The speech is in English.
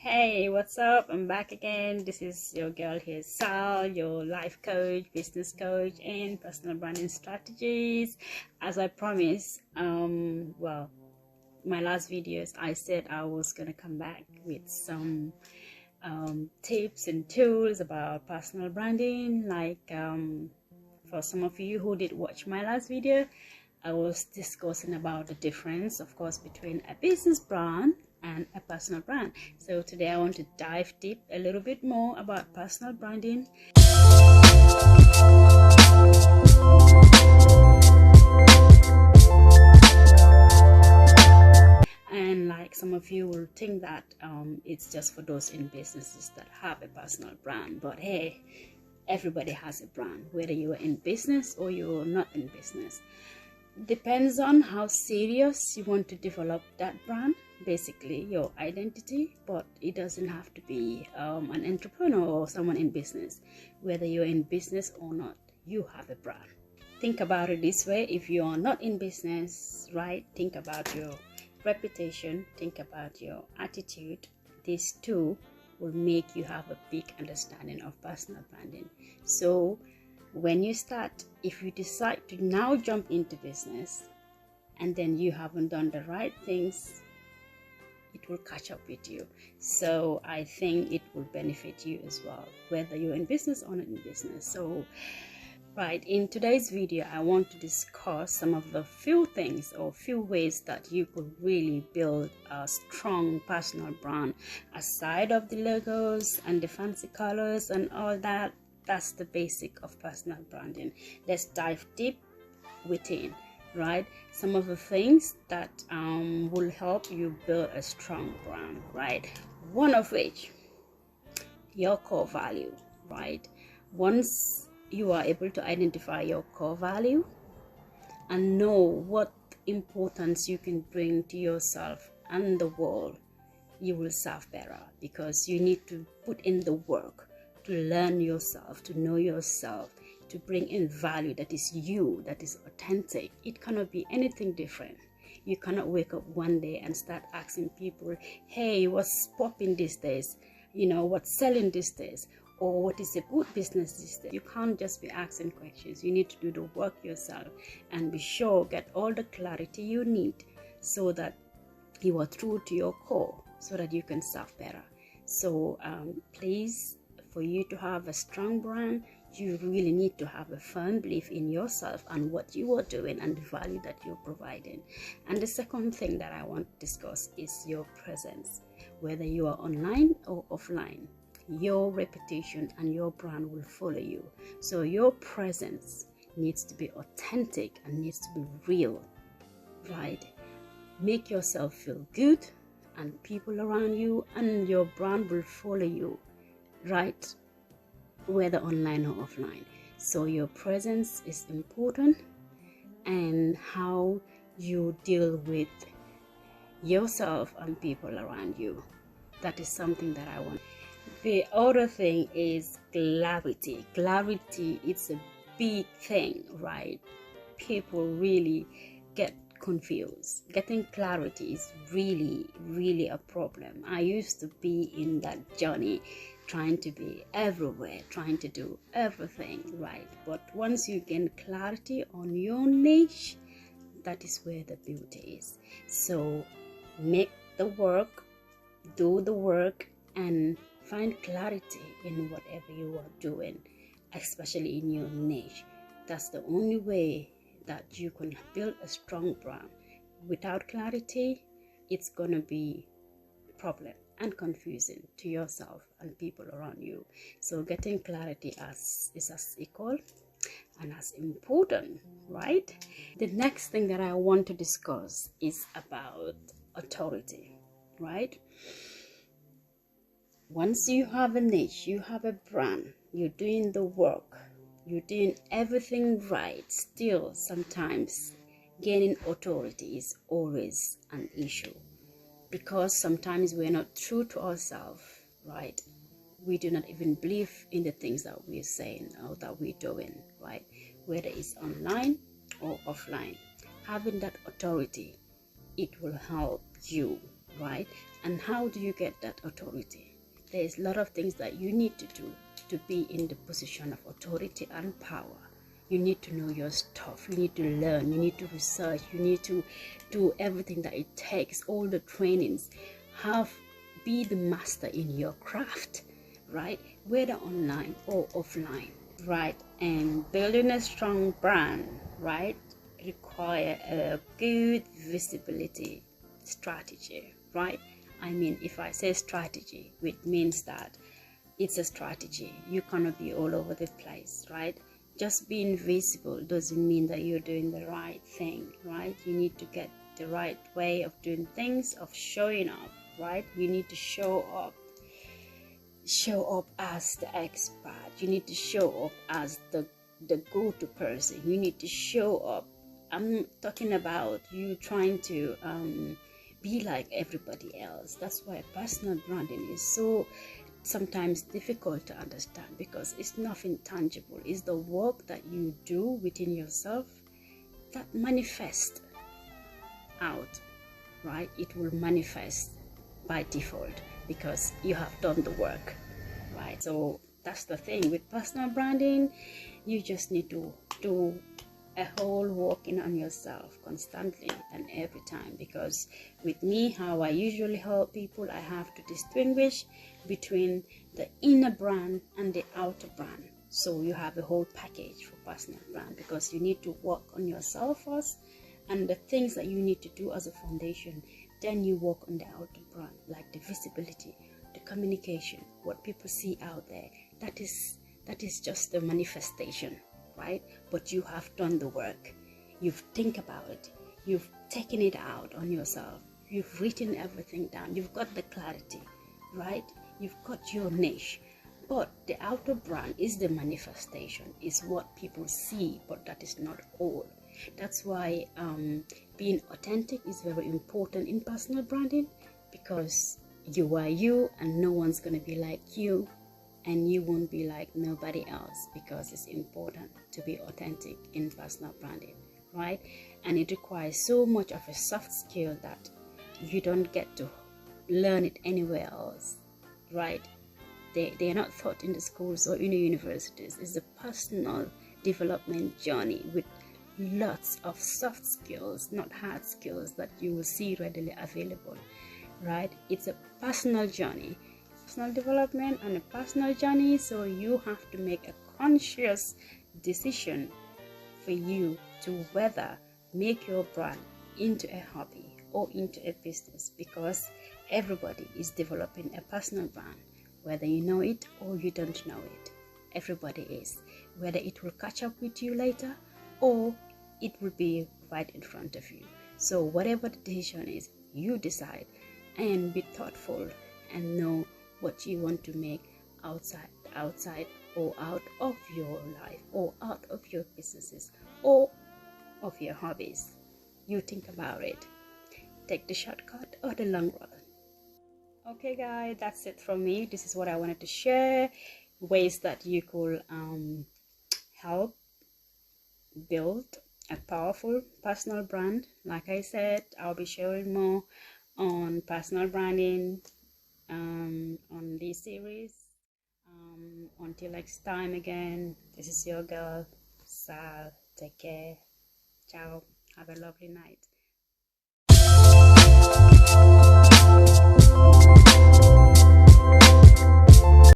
Hey, what's up? I'm back again. This is your girl here, Sal, your life coach, business coach, and personal branding strategies. As I promised, my last videos, I said I was gonna come back with some tips and tools about personal branding. For some of you who did watch my last video, I was discussing about the difference, of course, between a business brand and a personal brand. So today I want to dive deep a little bit more about personal branding. And like some of you will think that it's just for those in businesses that have a personal brand, but hey, everybody has a brand, whether you are in business or you're not in business. Depends on how serious you want to develop that brand, basically your identity, but it doesn't have to be an entrepreneur or someone in business. Whether you're in business or not, you have a brand. Think about it this way: if you are not in business, right, think about your reputation, think about your attitude. These two will make you have a big understanding of personal branding. So when you start, if you decide to now jump into business and then you haven't done the right things, it will catch up with you. So I think it will benefit you as well, whether you're in business or not in business. So right, in today's video, I want to discuss some of the few things or few ways that you could really build a strong personal brand aside of the logos and the fancy colors and all that. That's the basic of personal branding. Let's dive deep within, right? Some of the things that will help you build a strong brand, right? One of which, your core value, right? Once you are able to identify your core value and know what importance you can bring to yourself and the world, you will serve better, because you need to put in the work to learn yourself, to know yourself, to bring in value that is you, that is authentic. It cannot be anything different. You cannot wake up one day and start asking people, hey, what's popping these days? You know, what's selling these days? Or what is a good business these days? You can't just be asking questions. You need to do the work yourself and be sure, get all the clarity you need so that you are true to your core, so that you can serve better. So please, for you to have a strong brand, you really need to have a firm belief in yourself and what you are doing and the value that you're providing. And the second thing that I want to discuss is your presence. Whether you are online or offline, your reputation and your brand will follow you. So your presence needs to be authentic and needs to be real, right? Make yourself feel good, and people around you and your brand will follow you, right? Whether online or offline. So your presence is important, and how you deal with yourself and people around you, that is something that I want. The other thing is clarity. Clarity, it's a big thing, right? People really get confused. Getting clarity is really a problem. I used to be in that journey, trying to be everywhere, trying to do everything, right? But once you gain clarity on your niche, that is where the beauty is. So make the work, do the work, and find clarity in whatever you are doing, especially in your niche. That's the only way that you can build a strong brand. Without clarity, it's gonna be a problem and confusing to yourself and people around you. So getting clarity is as equal and as important, right? The next thing that I want to discuss is about authority, right? Once you have a niche, you have a brand, you're doing the work, you're doing everything right, still sometimes gaining authority is always an issue, because sometimes we're not true to ourselves, right? We do not even believe in the things that we're saying or that we're doing, right? Whether it's online or offline, having that authority, it will help you right? And how do you get that authority? There's a lot of things that you need to do to be in the position of authority and power. You need to know your stuff, you need to learn, you need to research, you need to do everything that it takes, all the trainings. Be the master in your craft, right? Whether online or offline, right? And building a strong brand, right, require a good visibility strategy, right? I mean, if I say strategy, it means that it's a strategy. You cannot be all over the place, right? Just being visible doesn't mean that you're doing the right thing, right? You need to get the right way of doing things, of showing up, right? You need to show up as the expert. You need to show up as the go-to person. You need to show up. I'm talking about you trying to be like everybody else. That's why personal branding is so sometimes difficult to understand, because it's nothing tangible. It's the work that you do within yourself that manifests out, right? It will manifest by default because you have done the work, right? So that's the thing with personal branding. You just need to do a whole working on yourself constantly and every time, because with me, how I usually help people, I have to distinguish between the inner brand and the outer brand. So you have a whole package for personal brand, because you need to work on yourself first and the things that you need to do as a foundation. Then you work on the outer brand, like the visibility, the communication, what people see out there. That is just the manifestation, right? But you have done the work. You've think about it. You've taken it out on yourself. You've written everything down. You've got the clarity, right? You've got your niche. But the outer brand is the manifestation, is what people see, but that is not all. That's why being authentic is very important in personal branding, because you are you and no one's going to be like you, and you won't be like nobody else, because it's important to be authentic in personal branding, right? And it requires so much of a soft skill that you don't get to learn it anywhere else, right? They are not taught in the schools or in the universities. It's a personal development journey with lots of soft skills, not hard skills that you will see readily available, right? It's a personal journey, personal development and a personal journey. So you have to make a conscious decision for you to whether make your brand into a hobby or into a business, because everybody is developing a personal brand, whether you know it or you don't know it. Everybody is, whether it will catch up with you later or it will be right in front of you. So whatever the decision is, you decide and be thoughtful and know what you want to make outside or out of your life or out of your businesses or of your hobbies. You think about it. Take the shortcut or the long run. Okay guys, that's it from me. This is what I wanted to share, ways that you could help build a powerful personal brand. Like I said, I'll be sharing more on personal branding on this series. Until next time again, this is your girl Sal. Take care. Ciao. Have a lovely night.